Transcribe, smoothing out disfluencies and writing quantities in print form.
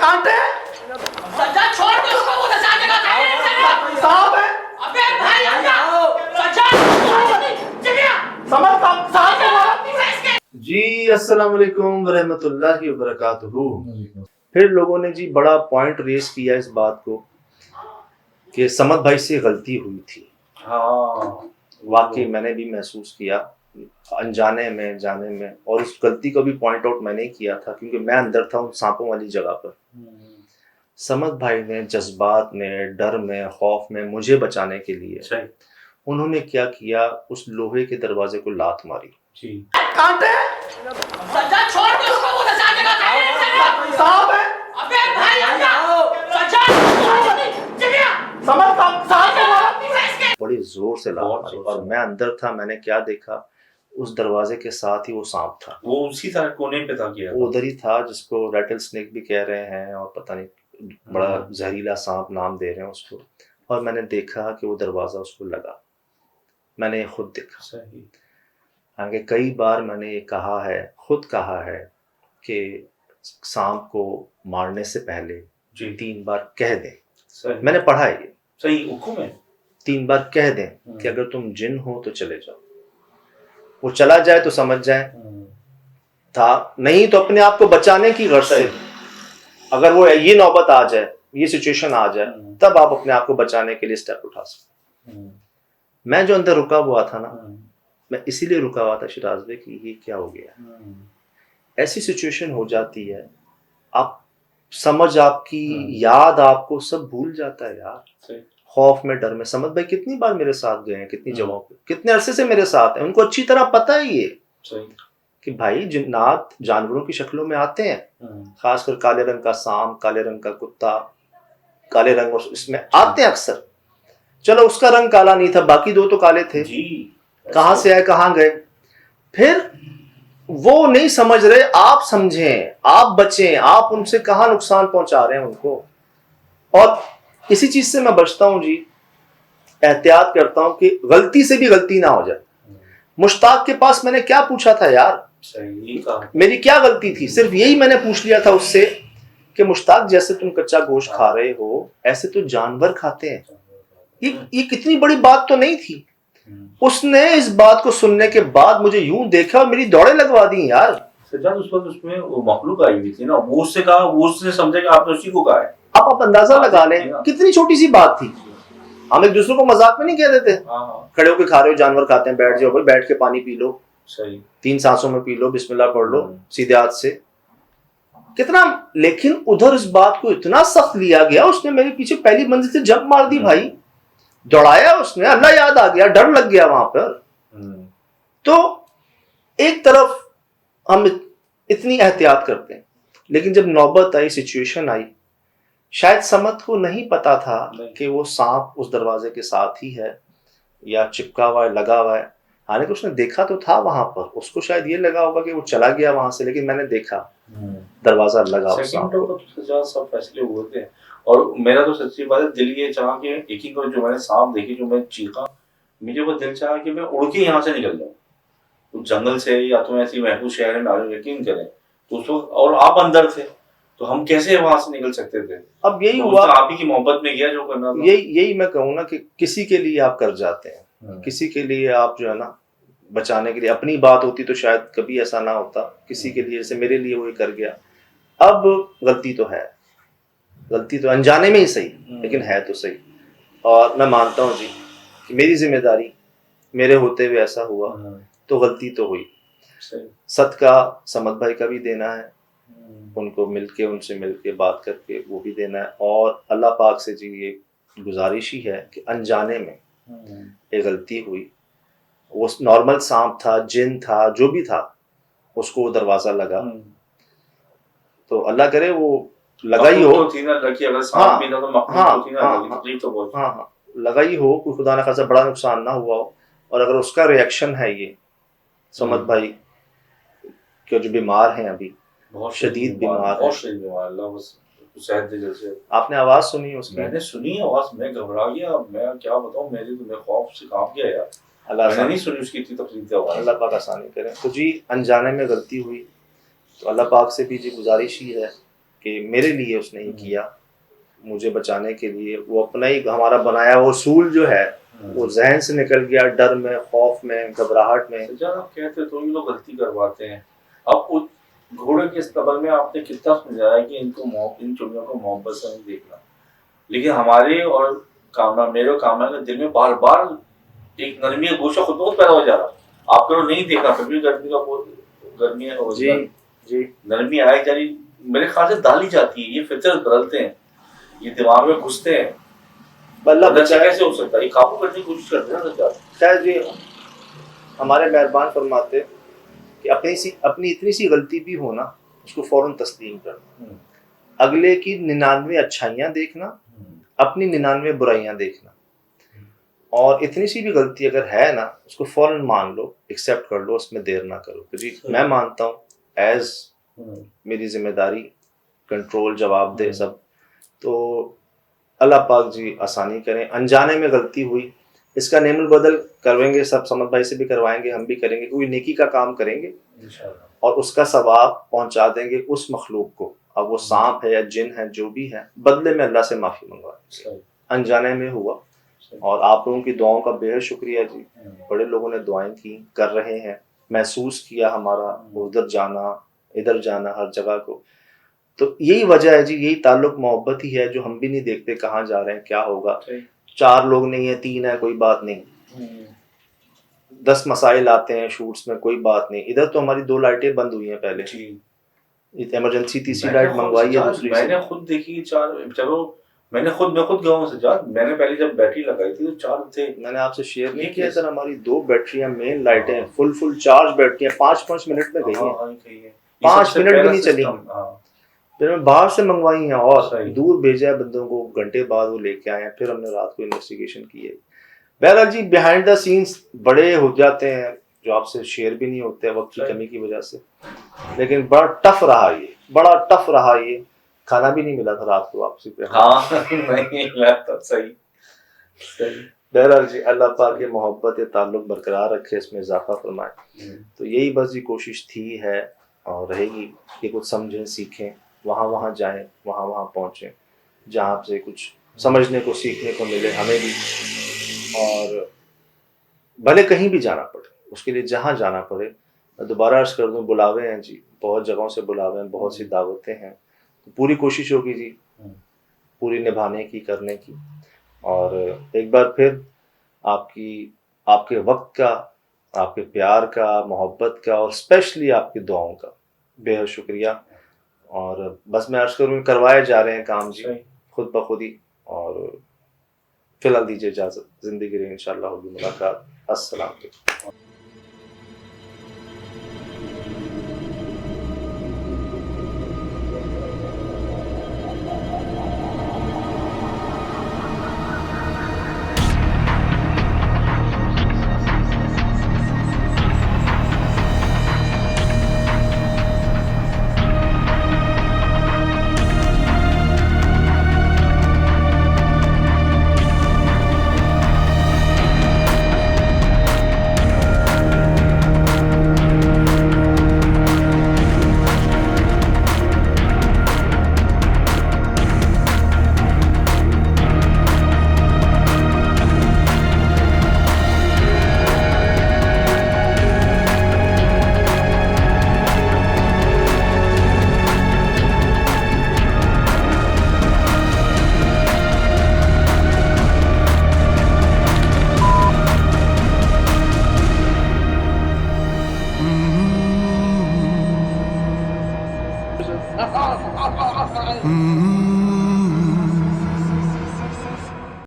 कांटे सज्जाद छोड़ दे उसको, वो नचाने का साहब है। अबे भाई सज्जाद चलिए समझ साहब को मारा। जी अस्सलाम वालेकुम वरहमतुल्लाहि वबरकातुहू। फिर लोगों ने जी बड़ा पॉइंट रेस किया इस बात को कि समद भाई से गलती हुई थी। हाँ, वाकई मैंने भी महसूस किया अनजाने में जाने में, और उस गलती को भी पॉइंट आउट मैंने ही किया था क्योंकि मैं अंदर था उन सांपों वाली जगह पर। समद भाई ने जज्बात में, डर में, खौफ में मुझे बचाने के लिए सही उन्होंने क्या किया, उस लोहे के दरवाजे को लात मारी। जी। कांटे सज्जाद छोड़ दे उसको, वो नचाने का साहब है। अबे भाई सज्जाद चलिए समझ साहब को मारा। बड़ी जोर से लात बहुत मारी जोर और से। मैं अंदर था। मैंने क्या देखा, उस दरवाजे के साथ ही वो सांप था। वो उसी तरह कोने पे था किया वो उधर ही था जिसको रैटल स्नेक भी कह रहे हैं और पता नहीं बड़ा जहरीला सांप नाम दे रहे हैं उसको। और मैंने देखा कि वो दरवाज़ा उसको लगा। मैंने ये खुद देखा। सही। आगे कई बार मैंने ये कहा है, खुद कहा है कि सांप को मारने से पहले जी 3 बार कह दें। सही। मैंने पढ़ा है ये, सही हुक्म है। 3 बार कह दें कि अगर तुम जिन हो तो चले जाओ। वो चला जाए तो समझ जाए था, नहीं तो अपने आप को बचाने की गर्ज से अगर वो ये नौबत आ जाए, ये सिचुएशन आ जाए, तब आप अपने आप को बचाने के लिए स्टेप उठा सकते। मैं जो अंदर रुका हुआ था ना, मैं इसीलिए रुका हुआ था शिराज भाई कि ये क्या हो गया। ऐसी सिचुएशन हो जाती है, आप समझ, आपकी याद आपको सब भूल जाता है यार। सही। खौफ में, डर में। समझ भाई कितनी बार मेरे साथ गए हैं, कितनी जगहों पे, कितने अरसे से मेरे साथ हैं। उनको अच्छी तरह पता है ये सही। कि भाई जिन्नात जानवरों की शक्लों में आते हैं, खासकर काले रंग का सांप, काले रंग का कुत्ता, काले रंग और इसमें आते हैं अक्सर। चलो उसका रंग काला नहीं था, बाकी 2 तो काले थे। जी। कहां से आए, कहां गए। फिर वो नहीं समझ रहे, आप समझें, आप बचें, आप उनसे कहां नुकसान पहुंचा रहे हैं उनको। और इसी चीज से मैं बचता हूं जी, एहतियात करता हूं कि गलती से भी गलती ना हो जाए। मुश्ताक के पास मैंने क्या पूछा था यार, सही कहा। मेरी क्या गलती थी, सिर्फ यही मैंने पूछ लिया था उससे कि मुश्ताक जैसे तुम कच्चा गोश्त खा रहे हो ऐसे तो जानवर खाते हैं। ये कितनी बड़ी बात तो नहीं थी। उसने इस बात को सुनने के बाद मुझे यूं देखा और मेरी दौड़े लगवा दी यार। सज्जाद उस वक्त उसमें वो मखलूक आई हुई थी ना, वो उससे कहा, वो उसने समझा कि आपने उसी को कहा है। आप अंदाजा लगा लें कितनी छोटी सी बात थी। हम एक दूसरे को मजाक में नहीं कह देते, खड़े होकर खा रहे हो, जानवर खाते हैं, बैठ जाओ भाई, बैठ के पानी पी लो, सही 3 सांसों में पी लो, बिस्मिल्लाह पढ़ लो सीधे हाथ से, कितना। लेकिन उधर इस बात को इतना सख्त लिया गया, उसने मेरे पीछे पहली मंजिल से जंप मार दी भाई, दौड़ाया उसने, अल्लाह याद आ गया, डर लग गया वहां पर। तो एक तरफ हम इतनी एहतियात करते हैं, लेकिन जब नौबत आई, सिचुएशन आई, शायद समद को नहीं पता था कि वो सांप उस दरवाजे के साथ ही है या चिपका हुआ है, लगा हुआ है। हालांकि उसने देखा तो था वहां पर, उसको शायद ये लगा होगा कि वो चला गया वहां से, लेकिन मैंने देखा दरवाजा लगा उस सांप को। तो सज्जाद सब फैसले हुए थे। और मेरा तो सच्ची बात है, दिल ये चाहा कि एक ही को जो मैंने सांप देखी, जो मैं चीखा, मुझे वो दिल चाहा कि मैं उड़ के यहाँ से निकल जाऊँ उस जंगल से, या तो ऐसी महफूज शहर में आ जाऊँ। यकीन करें तो उस वक्त, और आप अंदर थे तो हम कैसे वहां से निकल सकते थे। अब यही तो हुआ, आप ही की मोहब्बत में गया जो करना था। यही मैं कहूँ ना कि किसी के लिए आप कर जाते हैं, किसी के लिए आप जो है ना बचाने के लिए, अपनी बात होती तो शायद कभी ऐसा ना होता, किसी के लिए, जैसे मेरे लिए वो कर गया। अब गलती तो है, गलती तो अनजाने में ही सही, लेकिन है तो सही। और मैं मानता हूँ जी कि मेरी जिम्मेदारी, मेरे होते हुए ऐसा हुआ तो गलती तो हुई। सदका समद भाई का भी देना है, उनको मिलके, उनसे मिलके बात करके वो भी देना है। और अल्लाह पाक से जी ये गुजारिश ही है कि अनजाने में एक गलती हुई, वो नॉर्मल सांप था, जिन था, जो भी था, उसको वो दरवाज़ा लगा, तो अल्लाह करे वो लगा ही हो। हाँ, लगा ही हो, कोई खुदा न खासा बड़ा नुकसान ना हुआ हो। और अगर उसका रिएक्शन है ये, समद भाई के जो बीमार हैं अभी, बहुत शदीद बीमार है, आपने आवाज सुनी उसकी? मैंने सुनी आवाज, मैं घबरा गया, मैं क्या बताऊं, मेरे तो मैं खौफ से कांप गया यार। मैंने नहीं सुनी उसकी इतनी तकलीफ आवाज। अल्लाह पाक आसानी करे। तो जी अनजाने में गलती हुई तो अल्लाह पाक से भी जी गुजारिश ही है کہ میرے لیے اس نے ہی کیا، مجھے بچانے کے لیے. وہ اپنا ہی ہمارا بنایا وہ اصول جو ہے وہ ذہن سے نکل گیا، ڈر میں، خوف میں، گھبراہٹ میں. جب آپ کہتے تو یہ لوگ غلطی کرواتے ہیں. اب اس گھوڑے کے استقبال میں آپ نے کتنا سمجھایا کہ ان چڑیوں کو محبت سے نہیں دیکھنا، لیکن ہمارے اور کامنا، میرے اور کامنا کے دل میں بار بار ایک نرمی گوشہ خود بہت پیدا ہو جا رہا. آپ کو نہیں دیکھنا پھر بھی گرمی کا بہت گرمی ہے. جی جی نرمی آئی جا رہی میرے خیال سے ڈالی جاتی ہے. یہ فطرت بدلتے ہیں، یہ دماغ میں گھستے ہیں. اللہ بچہ بچائے. کیسے ہو سکتا ہے؟ یہ قابو کرنے کی کوشش کرتے ہیں نا سچا. خیر جی، ہمارے مہربان فرماتے کہ اپنی اتنی سی غلطی بھی ہونا اس کو فوراً تسلیم کرنا، اگلے کی 99 اچھائیاں دیکھنا، اپنی 99 برائیاں دیکھنا، اور اتنی سی بھی غلطی اگر ہے نا اس کو فوراً مان لو، ایکسیپٹ کر لو، اس میں دیر نہ کرو کہ جی میں مانتا ہوں ایز میری ذمہ داری، کنٹرول، جواب دہ سب. تو اللہ پاک جی آسانی کریں. انجانے میں غلطی ہوئی، اس کا نعم البدل کرویں گے، سب سمد بھائی سے بھی کروائیں گے، ہم بھی کریں گے، کوئی نیکی کا کام کریں گے اور اس کا ثواب پہنچا دیں گے اس مخلوق کو. اب وہ سانپ ہے یا جن ہے جو بھی ہے، بدلے میں اللہ سے معافی منگوائیں. انجانے میں ہوا، اور آپ لوگوں کی دعاؤں کا بے حد شکریہ جی. بڑے لوگوں نے دعائیں کی، کر رہے ہیں، محسوس کیا ہمارا ادھر جانا ادھر جانا ہر جگہ کو. تو یہی وجہ ہے جی، یہی تعلق محبت ہی ہے جو ہم بھی نہیں دیکھتے کہاں جا رہے ہیں، کیا ہوگا. 4 لوگ نہیں ہیں، 3 ہیں، کوئی بات نہیں. 10 مسائل آتے ہیں شوٹس میں، کوئی بات نہیں. ادھر تو ہماری 2 لائٹیں بند ہوئی ہیں پہلے، ایمرجنسی تیسری لائٹ منگوائی ہے دوسری میں سے. نے خود دیکھی 4. چلو میں خود گاؤں سے جا، میں نے پہلے جب بیٹری لگائی تھی تو 4 تھے. میں نے آپ سے شیئر نہیں کیا سر، ہماری 2 بیٹریاں مین لائٹیں فل چارج بیٹریاں 5 منٹ میں گئی ہیں، 5 منٹ بھی نہیں چلی. پھر میں باہر سے منگوائی ہیں اور دور بھیجا ہے بندوں کو، گھنٹے بعد وہ لے کے آئے ہیں. پھر ہم نے رات کو انویسٹیگیشن کی ہے. بہرحال جی بیہائنڈ دا سینس بڑے ہو جاتے ہیں جو آپ سے شیئر بھی نہیں ہوتے وقت کی کمی کی وجہ سے. لیکن بڑا ٹف رہا یہ، بڑا ٹف رہا یہ. کھانا بھی نہیں ملا تھا رات کو واپسی پہ. بہرحال جی اللہ پاک کی محبت تعلق برقرار رکھے، اس میں اضافہ فرمائے. تو یہی بس جی کوشش تھی ہے اور رہے گی کہ کچھ سمجھیں، سیکھیں، وہاں جائیں، وہاں پہنچیں جہاں سے کچھ سمجھنے کو، سیکھنے کو ملے ہمیں بھی. اور بھلے کہیں بھی جانا پڑے، اس کے لیے جہاں جانا پڑے. میں دوبارہ عرض کر دوں، بلاوے ہیں جی، بہت جگہوں سے بلاوے ہیں، بہت سی دعوتیں ہیں. پوری کوشش ہوگی جی پوری نبھانے کی، کرنے کی. اور ایک بار پھر آپ کے وقت کا، آپ کے پیار کا، محبت کا، اور اسپیشلی آپ کی دعاؤں کا بے حد شکریہ. اور بس میں عرض کروں کروائے جا رہے ہیں کام جی خود بخود ہی. اور فی الحال دیجیے اجازت، زندگی رہی انشاءاللہ ہوگی ملاقات. السلام علیکم. Mm-hmm.